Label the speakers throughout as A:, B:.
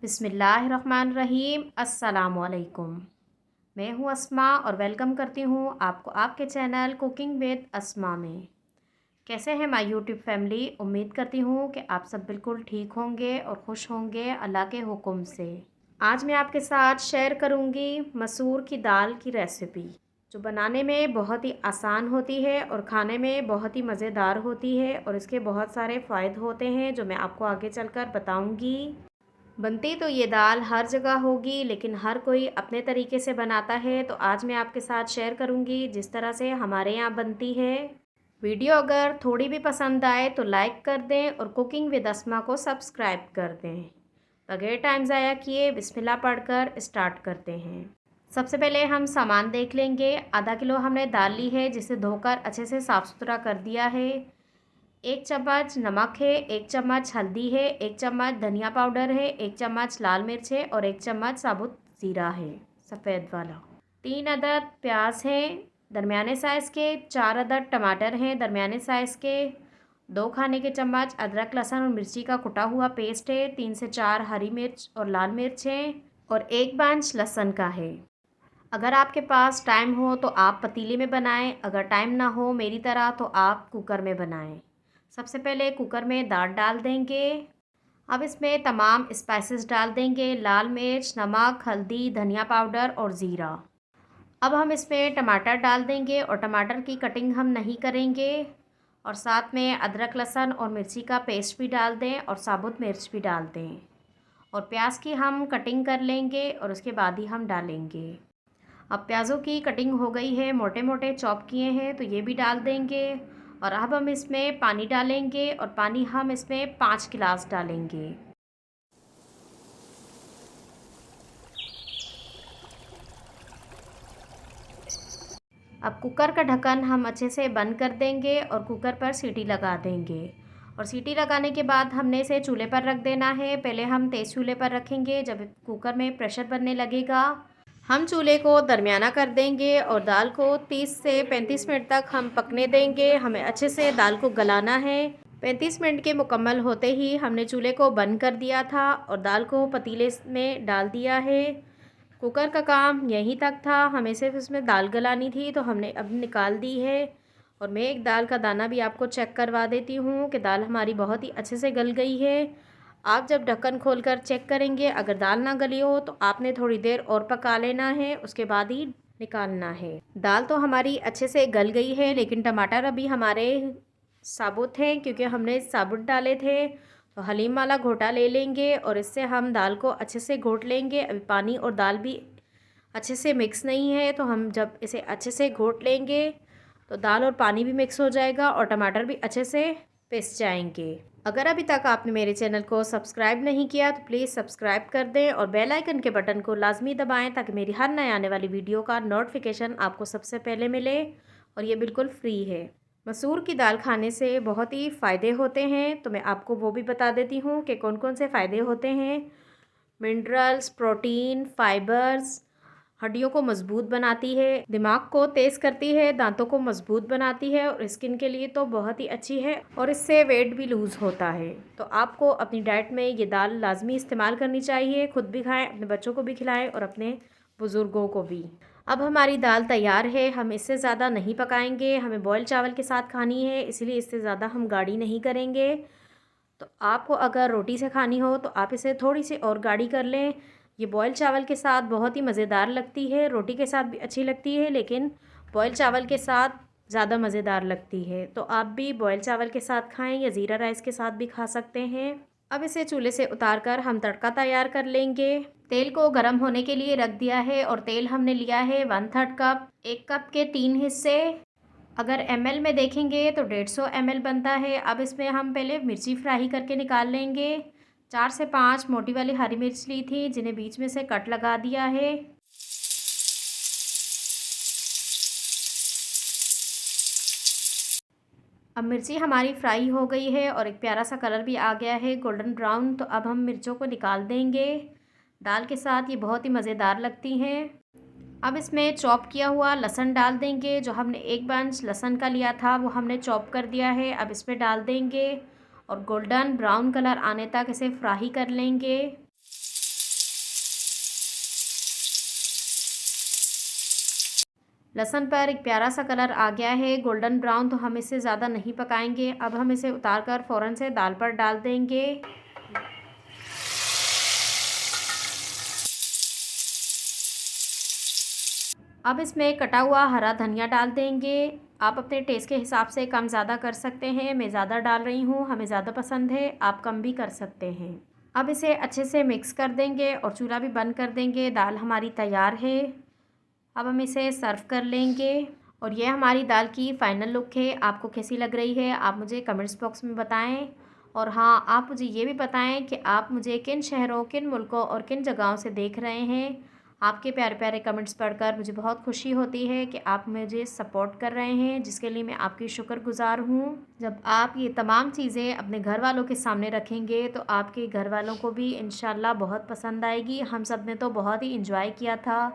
A: बिस्मिल्लाहिर्रहमानिर्रहीम। अस्सलामुअलैकुम। मैं हूँ अस्मा और वेलकम करती हूँ आपको आपके चैनल कुकिंग विद अस्मा में। कैसे हैं माय यूट्यूब फैमिली? उम्मीद करती हूँ कि आप सब बिल्कुल ठीक होंगे और खुश होंगे अल्लाह के हुक्म से। आज मैं आपके साथ शेयर करूँगी मसूर की दाल की रेसिपी, जो बनाने में बहुत ही आसान होती है और खाने में बहुत ही मज़ेदार होती है और इसके बहुत सारे फ़ायदे होते हैं जो मैं आपको आगे चलकर बताऊँगी। बनती तो ये दाल हर जगह होगी, लेकिन हर कोई अपने तरीके से बनाता है, तो आज मैं आपके साथ शेयर करूंगी जिस तरह से हमारे यहाँ बनती है। वीडियो अगर थोड़ी भी पसंद आए तो लाइक कर दें और कुकिंग विद अस्मा को सब्सक्राइब कर दें। बगैर टाइम ज़ाया किए बिस्मिल्लाह पढ़कर स्टार्ट करते हैं। सबसे पहले हम सामान देख लेंगे। आधा किलो हमने दाल ली है, जिसे धोकर अच्छे से साफ़ सुथरा कर दिया है। 1 चम्मच नमक है, 1 चम्मच हल्दी है, 1 चम्मच धनिया पाउडर है, 1 चम्मच लाल मिर्च है और 1 चम्मच साबुत ज़ीरा है सफ़ेद वाला। 3 अदद प्याज हैं दरमियाने साइज़ के, 4 अदद टमाटर हैं दरमियाने साइज़ के, 2 खाने के चम्मच अदरक लहसुन और मिर्ची का कुटा हुआ पेस्ट है, 3 से 4 हरी मिर्च और लाल मिर्च है और 1 बंच लहसुन का है। अगर आपके पास टाइम हो तो आप पतीले में बनाएं, अगर टाइम ना हो मेरी तरह तो आप कुकर में बनाएं। सबसे पहले कुकर में दाल डाल देंगे। अब इसमें तमाम स्पाइसेस डाल देंगे, लाल मिर्च, नमक, हल्दी, धनिया पाउडर और ज़ीरा। अब हम इसमें टमाटर डाल देंगे और टमाटर की कटिंग हम नहीं करेंगे, और साथ में अदरक लहसुन और मिर्ची का पेस्ट भी डाल दें और साबुत मिर्च भी डाल दें, और प्याज की हम कटिंग कर लेंगे और उसके बाद ही हम डालेंगे। अब प्याज़ों की कटिंग हो गई है, मोटे मोटे चॉप किए हैं, तो ये भी डाल देंगे। और अब हम इसमें पानी डालेंगे और पानी हम इसमें 5 गिलास डालेंगे। अब कुकर का ढक्कन हम अच्छे से बंद कर देंगे और कुकर पर सीटी लगा देंगे। और सीटी लगाने के बाद हमने इसे चूल्हे पर रख देना है। पहले हम तेज़ चूल्हे पर रखेंगे, जब कुकर में प्रेशर बनने लगेगा हम चूल्हे को दरमियाना कर देंगे और दाल को 30 से 35 मिनट तक हम पकने देंगे। हमें अच्छे से दाल को गलाना है। 35 मिनट के मुकम्मल होते ही हमने चूल्हे को बंद कर दिया था और दाल को पतीले में डाल दिया है। कुकर का काम यहीं तक था, हमें सिर्फ इसमें दाल गलानी थी, तो हमने अब निकाल दी है। और मैं एक दाल का दाना भी आपको चेक करवा देती हूँ कि दाल हमारी बहुत ही अच्छे से गल गई है। आप जब ढक्कन खोलकर चेक करेंगे, अगर दाल ना गली हो तो आपने थोड़ी देर और पका लेना है, उसके बाद ही निकालना है। दाल तो हमारी अच्छे से गल गई है, लेकिन टमाटर अभी हमारे साबुत हैं, क्योंकि हमने साबुत डाले थे। तो हलीम वाला घोटा ले लेंगे और इससे हम दाल को अच्छे से घोट लेंगे। अभी पानी और दाल भी अच्छे से मिक्स नहीं है, तो हम जब इसे अच्छे से घोट लेंगे तो दाल और पानी भी मिक्स हो जाएगा और टमाटर भी अच्छे से पिस जाएंगे। अगर अभी तक आपने मेरे चैनल को सब्सक्राइब नहीं किया तो प्लीज़ सब्सक्राइब कर दें और बेल आइकन के बटन को लाजमी दबाएं, ताकि मेरी हर नए आने वाली वीडियो का नोटिफिकेशन आपको सबसे पहले मिले, और ये बिल्कुल फ्री है। मसूर की दाल खाने से बहुत ही फ़ायदे होते हैं, तो मैं आपको वो भी बता देती हूँ कि कौन कौन से फ़ायदे होते हैं। मिनरल्स, प्रोटीन, फाइबर्स, हड्डियों को मजबूत बनाती है, दिमाग को तेज़ करती है, दांतों को मजबूत बनाती है और स्किन के लिए तो बहुत ही अच्छी है, और इससे वेट भी लूज़ होता है। तो आपको अपनी डाइट में ये दाल लाजमी इस्तेमाल करनी चाहिए। खुद भी खाएं, अपने बच्चों को भी खिलाएं और अपने बुज़ुर्गों को भी। अब हमारी दाल तैयार है, हम इससे ज़्यादा नहीं पकाएंगे। हमें बॉयल चावल के साथ खानी है, इसलिए इससे ज़्यादा हम गाढ़ी नहीं करेंगे। तो आपको अगर रोटी से खानी हो तो आप इसे थोड़ी सी और गाढ़ी कर लें। ये बॉयल चावल के साथ बहुत ही मज़ेदार लगती है, रोटी के साथ भी अच्छी लगती है, लेकिन बॉयल चावल के साथ ज़्यादा मज़ेदार लगती है। तो आप भी बॉयल चावल के साथ खाएं या ज़ीरा राइस के साथ भी खा सकते हैं। अब इसे चूल्हे से उतार कर हम तड़का तैयार कर लेंगे। तेल को गर्म होने के लिए रख दिया है और तेल हमने लिया है 1/3 कप। 1 कप के 3 हिस्से। अगर ml में देखेंगे तो 150 ml बनता है। अब इसमें हम पहले मिर्ची फ्राई करके निकाल लेंगे। 4 से 5 मोटी वाली हरी मिर्च ली थी, जिन्हें बीच में से कट लगा दिया है। अब मिर्ची हमारी फ्राई हो गई है और एक प्यारा सा कलर भी आ गया है, गोल्डन ब्राउन। तो अब हम मिर्चों को निकाल देंगे। दाल के साथ ये बहुत ही मज़ेदार लगती हैं। अब इसमें चॉप किया हुआ लहसुन डाल देंगे। जो हमने 1 बंच लहसुन का लिया था वो हमने चॉप कर दिया है, अब इसमें डाल देंगे और गोल्डन ब्राउन कलर आने तक इसे फ्राई कर लेंगे। लहसुन पर एक प्यारा सा कलर आ गया है गोल्डन ब्राउन, तो हम इसे ज़्यादा नहीं पकाएंगे। अब हम इसे उतार कर फ़ौरन से दाल पर डाल देंगे। अब इसमें कटा हुआ हरा धनिया डाल देंगे। आप अपने टेस्ट के हिसाब से कम ज़्यादा कर सकते हैं। मैं ज़्यादा डाल रही हूँ, हमें ज़्यादा पसंद है, आप कम भी कर सकते हैं। अब इसे अच्छे से मिक्स कर देंगे और चूल्हा भी बंद कर देंगे। दाल हमारी तैयार है। अब हम इसे सर्व कर लेंगे और ये हमारी दाल की फ़ाइनल लुक है। आपको कैसी लग रही है आप मुझे कमेंट्स बॉक्स में बताएं। और हाँ, आप मुझे ये भी बताएं कि आप मुझे किन शहरों, किन मुल्कों और किन जगहों से देख रहे हैं। आपके प्यारे प्यारे कमेंट्स पढ़कर मुझे बहुत खुशी होती है कि आप मुझे सपोर्ट कर रहे हैं, जिसके लिए मैं आपकी शुक्रगुज़ार हूँ। जब आप ये तमाम चीज़ें अपने घर वालों के सामने रखेंगे तो आपके घर वालों को भी इंशाल्लाह बहुत पसंद आएगी। हम सब ने तो बहुत ही इंजॉय किया था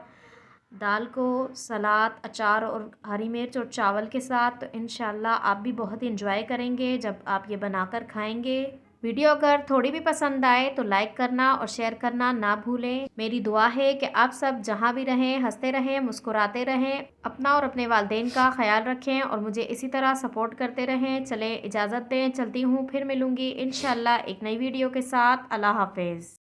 A: दाल को सलाद, अचार और हरी मिर्च और चावल के साथ। तो इंशाल्लाह आप भी बहुत इंजॉय करेंगे जब आप ये बनाकर खाएंगे। वीडियो अगर थोड़ी भी पसंद आए तो लाइक करना और शेयर करना ना भूलें। मेरी दुआ है कि आप सब जहाँ भी रहें हंसते रहें, मुस्कुराते रहें, अपना और अपने वालिदैन का ख्याल रखें और मुझे इसी तरह सपोर्ट करते रहें। चलें, इजाज़त दें, चलती हूँ, फिर मिलूँगी इंशाल्लाह एक नई वीडियो के साथ। अल्लाह हाफ़िज़।